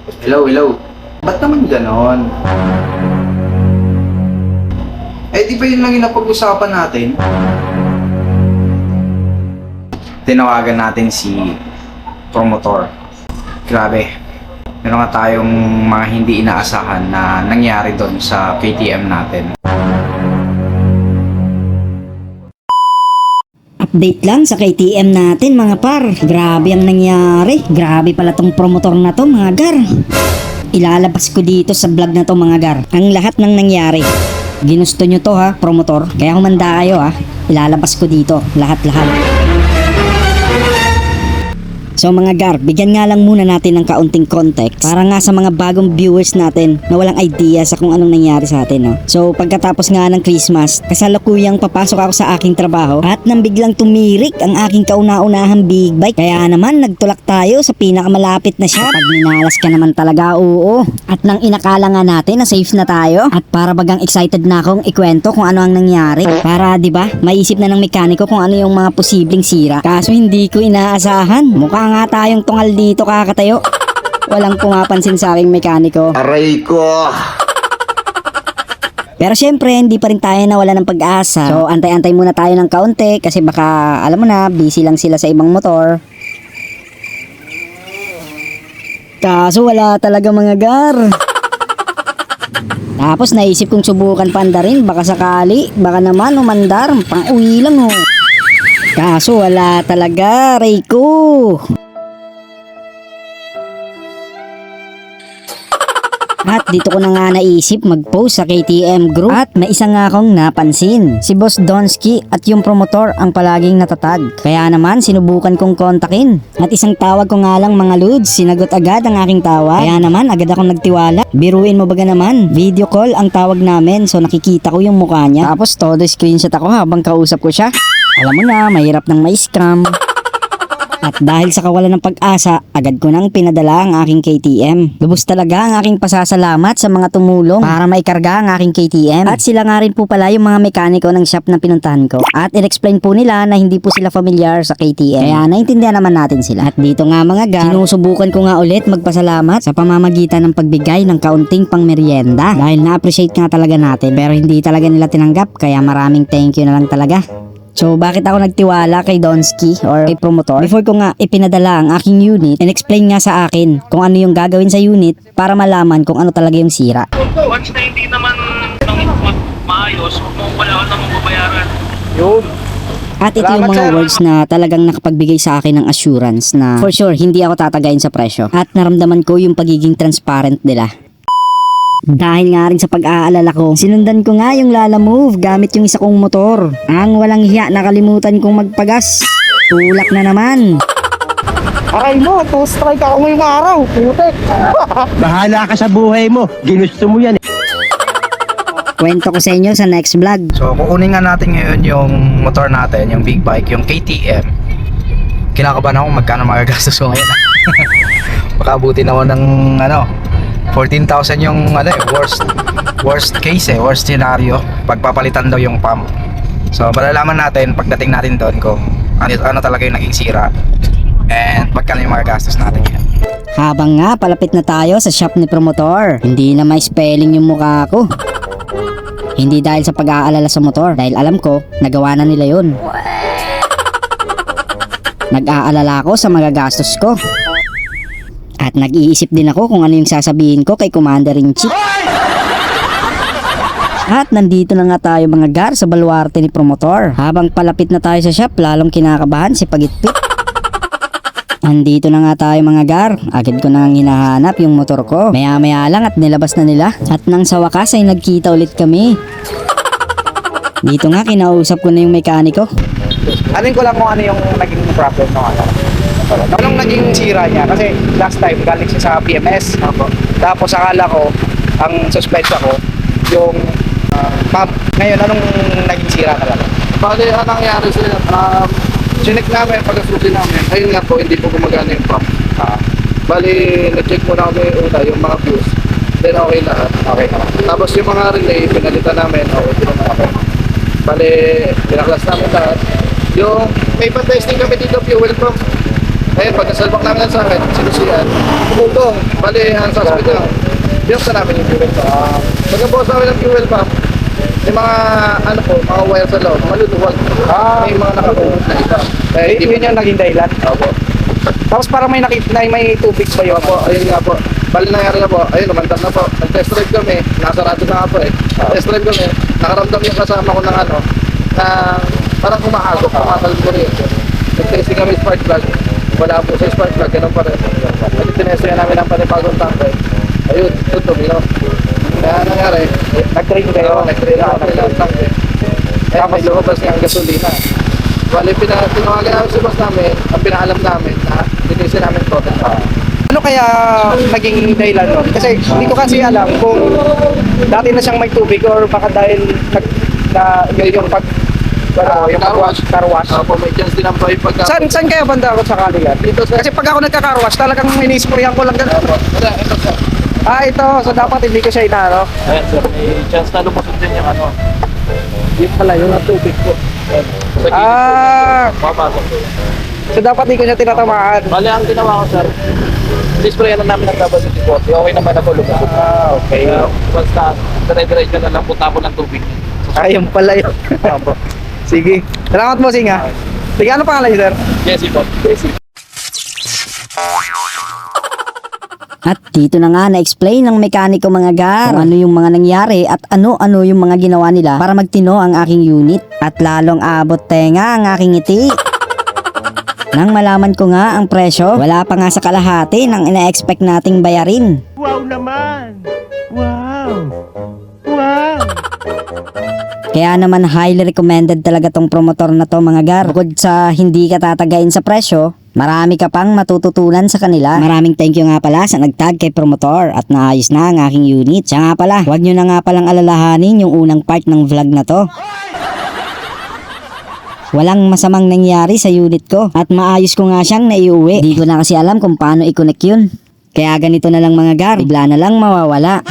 Hello, hello. Ba't naman ganon? Eh, di ba yun lang yung napag-usapan natin? Tinawagan natin si promotor. Grabe. Meron nga tayong mga hindi inaasahan na nangyari doon sa KTM natin. Update lang sa KTM natin mga par. Grabe ang nangyari. Grabe pala tong promotor na to mga gar. Ilalabas ko dito sa vlog na to mga gar ang lahat ng nangyari. Ginusto nyo to ha, promotor. Kaya humanda kayo ha. Ilalabas ko dito lahat-lahat. So mga gar, bigyan nga lang muna natin ng kaunting context para nga sa mga bagong viewers natin na walang idea sa kung anong nangyari sa atin. No? So pagkatapos nga ng Christmas, kasalukuyang papasok ako sa aking trabaho at nang biglang tumirik ang aking kauna-unahang big bike. Kaya naman nagtulak tayo sa pinakamalapit na shop. Pag minalas ka naman talaga, oo. At nang inakala nga natin na safe na tayo at para bagang excited na akong ikwento kung ano ang nangyari. Para 'di ba, maisip na ng mekaniko kung ano yung mga posibleng sira. Kaso hindi ko inaasahan. Mukha nga tayong tungal dito kakatayo. Walang pumapansin sa aking mekaniko. Aray ko! Pero syempre, hindi pa rin tayo nawala ng pag-asa. So, antay-antay muna tayo ng kaunti kasi baka, alam mo na, busy lang sila sa ibang motor. Kaso wala talaga mga gar. Tapos naisip kong subukan panda rin, baka sakali, baka naman umandar, pang-uwi lang oh. Kaso wala talaga, aray ko. At dito ko na nga naisip mag-post sa KTM group at may isa nga akong napansin. Si Boss Donsky at yung promotor ang palaging natatag. Kaya naman sinubukan kong kontakin. At isang tawag ko nga lang mga lods, sinagot agad ang aking tawag. Kaya naman agad akong nagtiwala. Biruin mo baga naman, video call ang tawag namin so nakikita ko yung mukha niya. Tapos todo screenshot ako habang kausap ko siya. Alam mo na, mahirap nang ma-scam. At dahil sa kawalan ng pag-asa, agad ko nang pinadala ang aking KTM. Lubos talaga ang aking pasasalamat sa mga tumulong para maikarga ang aking KTM. At sila nga rin po pala yung mga mekaniko ng shop na pinuntahan ko. At in-explain po nila na hindi po sila familiar sa KTM. Kaya naintindihan naman natin sila. At dito nga mga gar, sinusubukan ko nga ulit magpasalamat sa pamamagitan ng pagbigay ng kaunting pangmeryenda. Dahil na-appreciate nga talaga natin. Pero hindi talaga nila tinanggap, kaya maraming thank you na lang talaga. So bakit ako nagtiwala kay Donsky or kay promotor? Before ko nga ipinadala ang aking unit, and-explain nga sa akin kung ano yung gagawin sa unit para malaman kung ano talaga yung sira. Once na hindi naman maayos, wala ka namang babayaran. Yun. At ito yung mga words na talagang nakapagbigay sa akin ng assurance na for sure hindi ako tatagayin sa presyo. At naramdaman ko yung pagiging transparent nila. Dahil nga rin sa pag-aalala ko, sinundan ko nga yung Lala Move gamit yung isa kong motor. Ang walang hiya, nakalimutan kong magpagas. Tulak na naman. Aray mo, two-strike ako ngayong araw, putek. Bahala ka sa buhay mo. Ginusto mo yan eh. Kwento ko sa inyo sa next vlog. So, kukunin nga natin ngayon yung motor natin, yung big bike, yung KTM. Kinakabahan ako magkano magagastos ko ngayon. Baka abutin ako ng 14,000 yung worst case worst scenario pagpapalitan daw yung pump. So malalaman natin pagdating natin doon kung ano talaga yung naging sira and magkano yung magagastos natin yan. Habang nga palapit na tayo sa shop ni promotor, hindi na may spelling yung mukha ko. Hindi dahil sa pag-aalala sa motor, dahil alam ko nagawa na nila yun. Nag-aalala ako sa magagastos ko. At nag-iisip din ako kung ano yung sasabihin ko kay Commander-in-Chief. At nandito na nga tayo mga gar sa baluarte ni promotor. Habang palapit na tayo sa shop, lalong kinakabahan si Pagitpit. Nandito na nga tayo mga gar. Agad ko nang hinahanap yung motor ko. Maya-maya lang at nilabas na nila. At nang sa wakas ay nagkita ulit kami. Dito nga kinausap ko na yung mekaniko. Anin ko lang kung ano yung naging problem ng anong naging sira niya kasi last time galing siya sa PMS. Tapos akala ko ang suspensa ko yung pump. Ngayon anong naging sira talaga? Bale, anong nangyari sila? Sinek namin, pag-asusin namin. Ayun nga po, hindi po gumagana yung pump. Bale, na-check muna kami una yung mga fuse. Then okay lahat. Okay naman. Tapos yung mga relay, pinalitan namin. Okay, okay. Bale, pinaklas namin lahat. Yung may pa-testing kami dito, fuel pump. Ngayon, pag nasalbak namin yan sa akin, sinusiyan, kumugong. Bali, ang suspect na, binuksan namin yung fuel pump. Pag nabukas namin ng fuel pump, yung mga, ano po, mga wire sa loob, maluluwag. May mga nakakulong na iba. Kaya hindi Yun yung naging dahilan. Opo. Tapos parang may may tubig pa yun. Opo, ayun nga po. Bali nangyari na po, ayun, namantan na po. Nag-test drive kami, nasarado na nga po eh. Test drive kami, nakaramdam yung kasama ko ng ano, na parang kumahagok, kumakalbo rin. Nag-testing kami spark plug, wala po sa spark plug, ganun pa rin. Nag-tinesting namin ang panibagong tanke. Ayun, ito tumilaw. Kaya nangyari, Nag-train kayo. nag-train ako ng tanke. Kaya may lumabas nga ang gasolina. Bali, tinawagan namin si boss namin, ang pinaalam namin na linisin namin total pa. Ano kaya naging dahilan nun? Kasi hindi ko kasi alam kung dati na siyang may tubig or baka dahil yung pag yung car wash. Opo, may chance din ang pipe pagka... Saan kaya banda ako sa Kaligan? Dito sa... Kasi pag ako nagka-car wash, talagang minisprayan ko lang ganun. Wala, ito sir. Ito. So dapat hindi ko siya inaano. Ayan sir, may chance na lumusot din yung ano. Yun pala, yung tubig ko. Sa gilid. Papasok ko. So dapat hindi ko siya tinatamaan. Bali, ang ginawa ko sir, disprayan na namin ng WD-40. Okay naman ako lumusot. Okay. Basta, dire-diretso na lang punta ko ng tubig. Ayun pala yun. Sige. Salamat mo, Singa. Sige, ano pangalan niyo, sir? Jesse po. Jesse. At dito na nga na-explain ng mekaniko mga gar kung ano yung mga nangyari at ano-ano yung mga ginawa nila para magtino ang aking unit at lalong abot tenga ang aking ngiti. Nang malaman ko nga ang presyo, wala pa nga sa kalahati ng ina-expect nating bayarin. Wow naman! Wow! Wow! Kaya naman highly recommended talaga tong promotor na to mga gar. Bukod sa hindi ka tatagain sa presyo, marami ka pang matututunan sa kanila. Maraming thank you nga pala sa nagtag kay promotor at naayos na ang aking unit. Siya nga pala, huwag nyo na nga palang alalahanin yung unang part ng vlog na to. Walang masamang nangyari sa unit ko at maayos ko nga siyang naiuwi. Di ko na kasi alam kung paano i-connect yun. Kaya ganito na lang mga gar, bigla na lang mawawala.